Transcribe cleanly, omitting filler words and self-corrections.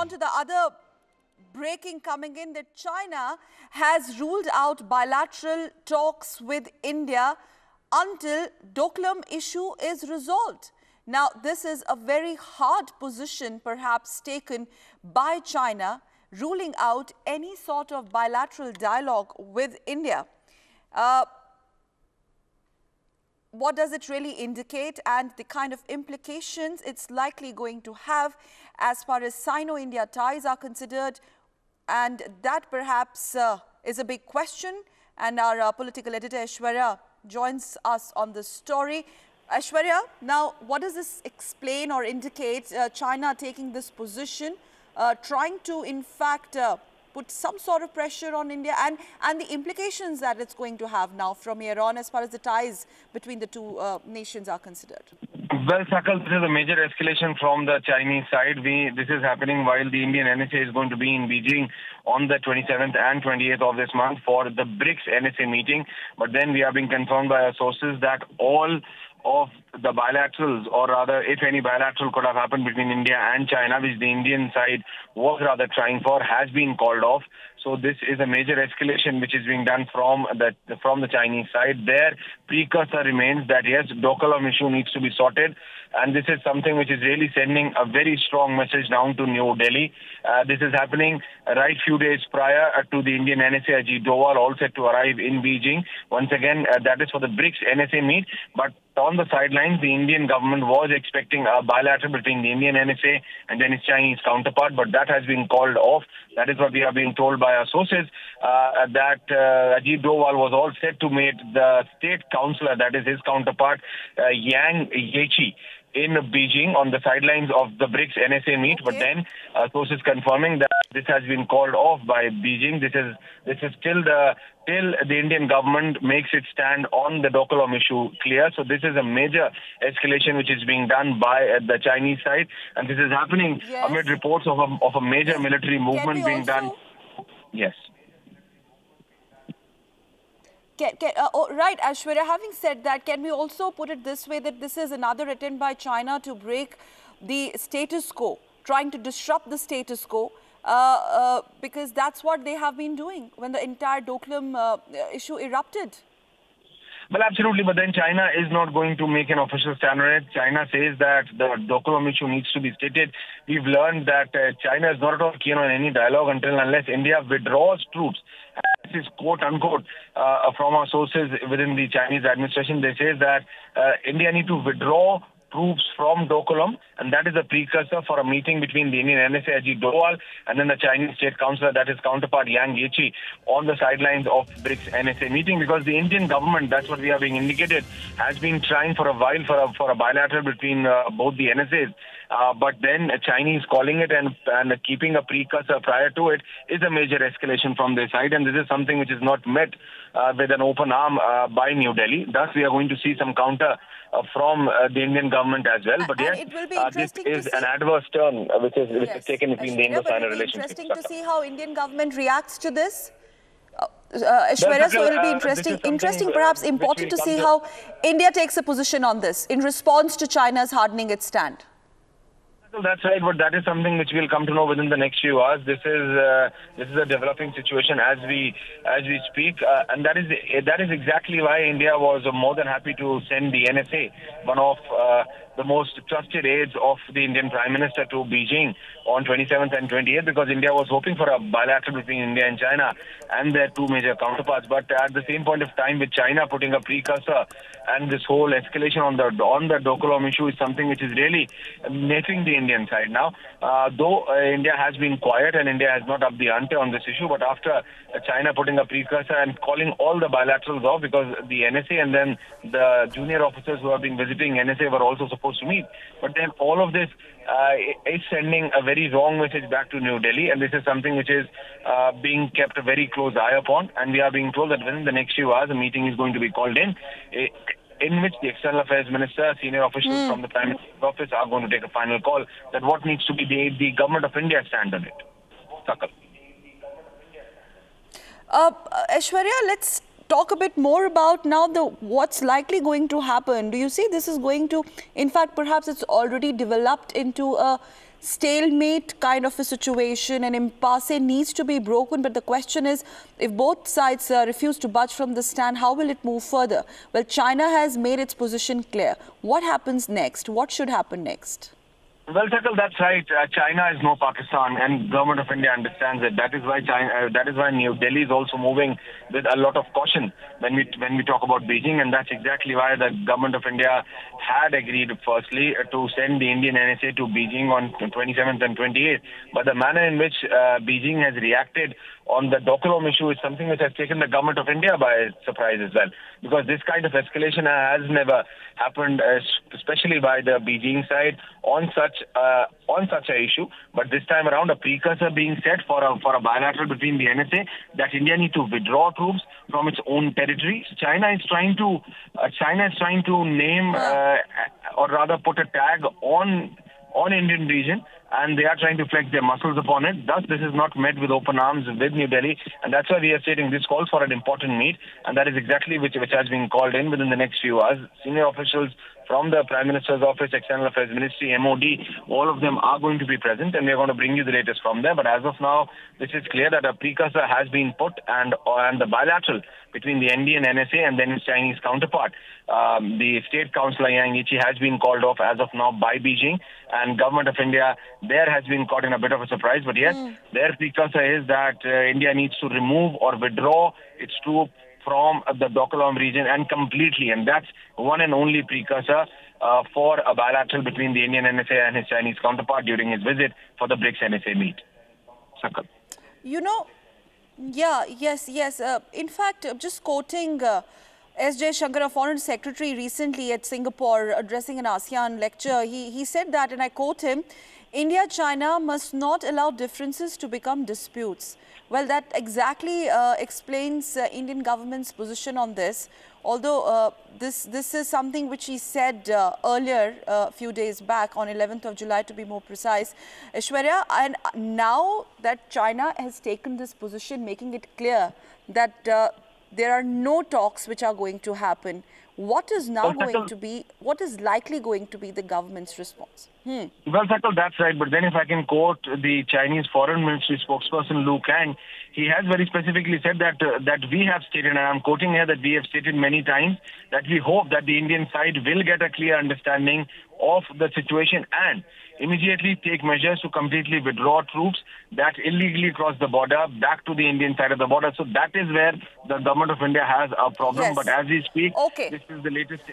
on to the other breaking coming in, that China has ruled out bilateral talks with India until Doklam issue is resolved. Now, this is a very hard position perhaps taken by China, ruling out any sort of bilateral dialogue with India. What does it really indicate, and the kind of implications it's likely going to have as far as Sino-India ties are considered? And that perhaps is a big question. And our political editor Aishwarya joins us on this story. Aishwarya, now what does this explain or indicate, China taking this position, trying to in fact put some sort of pressure on India, and the implications that it's going to have now from here on as far as the ties between the two nations are considered? Well, Sakal, this is a major escalation from the Chinese side. This is happening while the Indian NSA is going to be in Beijing on the 27th and 28th of this month for the BRICS NSA meeting. But then we are being confirmed by our sources that all of the bilaterals, or rather, if any bilateral could have happened between India and China, which the Indian side was rather trying for, has been called off. So this is a major escalation which is being done from the Chinese side. Their precursor remains that yes, Doklam issue needs to be sorted, and this is something which is really sending a very strong message down to New Delhi. This is happening right few days prior to the Indian NSA Ajit Doval all set to arrive in Beijing. Once again, that is for the BRICS NSA meet, but on the sidelines, the Indian government was expecting a bilateral between the Indian NSA and then its Chinese counterpart, but that has been called off. That is what we are being told by our sources, that Ajit Doval was all set to meet the state councillor, that is his counterpart, Yang Jiechi, in Beijing on the sidelines of the BRICS NSA meet. Okay. But then sources confirming that this has been called off by Beijing. This is till the Indian government makes its stand on the Doklam issue clear. So this is a major escalation which is being done by the Chinese side, and this is happening amid reports of a major military movement being done. Yes. Right, Aishwarya, having said that, can we also put it this way, that this is another attempt by China to break the status quo, trying to disrupt the status quo, because that's what they have been doing when the entire Doklam issue erupted? Well, absolutely, but then China is not going to make an official stand on it. China says that the Doklam issue needs to be stated. We've learned that China is not at all keen on any dialogue until unless India withdraws troops. This is quote-unquote from our sources within the Chinese administration. They say that India need to withdraw troops from Doklam, and that is a precursor for a meeting between the Indian NSA Ajit Doval and then the Chinese state councillor, that is counterpart Yang Jiechi, on the sidelines of BRICS NSA meeting, because the Indian government, that's what we are being indicated, has been trying for a while for a bilateral between both the NSAs. But then Chinese calling it and keeping a precursor prior to it is a major escalation from their side, and this is something which is not met with an open arm by New Delhi. Thus, we are going to see some counter from the Indian government as well. But yes, this is an adverse turn which is taken between the Indo-China relationship. Interesting to see how Indian government reacts to this. Aishwarya, so it will be interesting, perhaps important to see how India takes a position on this in response to China's hardening its stand. That's right, but that is something which we'll come to know within the next few hours. This is a developing situation as we speak, and that is exactly why India was more than happy to send the NSA, one of the most trusted aides of the Indian Prime Minister, to Beijing on 27th and 28th, because India was hoping for a bilateral between India and China and their two major counterparts. But at the same point of time, with China putting a precursor and this whole escalation on the Doklam issue is something which is really netting the Indian side now. Though India has been quiet and India has not upped the ante on this issue, but after China putting a precursor and calling all the bilaterals off, because the NSA and then the junior officers who have been visiting NSA were also supposed to meet. But then all of this is sending a very wrong message back to New Delhi, and this is something which is being kept a very close eye upon, and we are being told that within the next few hours a meeting is going to be called in which the External Affairs Minister, senior officials from the Prime Minister's office are going to take a final call that what needs to be the Government of India stand on it. Sakal. Aishwarya, let's talk a bit more about now what's likely going to happen. Do you see this is going to, in fact, perhaps it's already developed into a stalemate kind of a situation, and impasse needs to be broken. But the question is, if both sides refuse to budge from the stand, how will it move further? Well, China has made its position clear. What happens next? What should happen next? Well, Sakal, that's right. China is no Pakistan, and government of India understands it. That is why that is why New Delhi is also moving with a lot of caution when we talk about Beijing, and that's exactly why the government of India had agreed, firstly, to send the Indian NSA to Beijing on 27th and 28th. But the manner in which Beijing has reacted on the Doklam issue is something which has taken the government of India by surprise as well, because this kind of escalation has never happened, especially by the Beijing side on such an issue. But this time around, a precursor being set for a bilateral between the NSA that India need to withdraw troops from its own territory. China is trying to name or rather put a tag on Indian region, and they are trying to flex their muscles upon it. Thus, this is not met with open arms with New Delhi, and that's why we are stating this calls for an important meet, and that is exactly which has been called in within the next few hours. Senior officials from the Prime Minister's Office, External Affairs Ministry, MOD, all of them are going to be present, and we are going to bring you the latest from there. But as of now, this is clear that a precursor has been put, and the bilateral between the Indian NSA and then its Chinese counterpart, the State Councillor Yang Jiechi, has been called off as of now by Beijing, and government of India there has been caught in a bit of a surprise. But yes, their precursor is that India needs to remove or withdraw its troops from the Doklam region and completely, and that's one and only precursor for a bilateral between the Indian NSA and his Chinese counterpart during his visit for the BRICS NSA meet. Sakal. You know, yes. In fact, just quoting S. Jaishankar, a foreign secretary, recently at Singapore addressing an ASEAN lecture, he said that, and I quote him, India-China must not allow differences to become disputes. Well, that exactly explains Indian government's position on this. Although this is something which he said earlier, a few days back, on 11th of July to be more precise, Aishwarya, and now that China has taken this position, making it clear that there are no talks which are going to happen, what is now what is likely going to be the government's response? Well, Sakal, that's right. But then if I can quote the Chinese Foreign Ministry spokesperson Lu Kang, he has very specifically said that we have stated, and I'm quoting here, that we have stated many times that we hope that the Indian side will get a clear understanding of the situation and immediately take measures to completely withdraw troops that illegally cross the border back to the Indian side of the border. So that is where the government of India has a problem. Yes. But as we speak, Okay. this is the latest.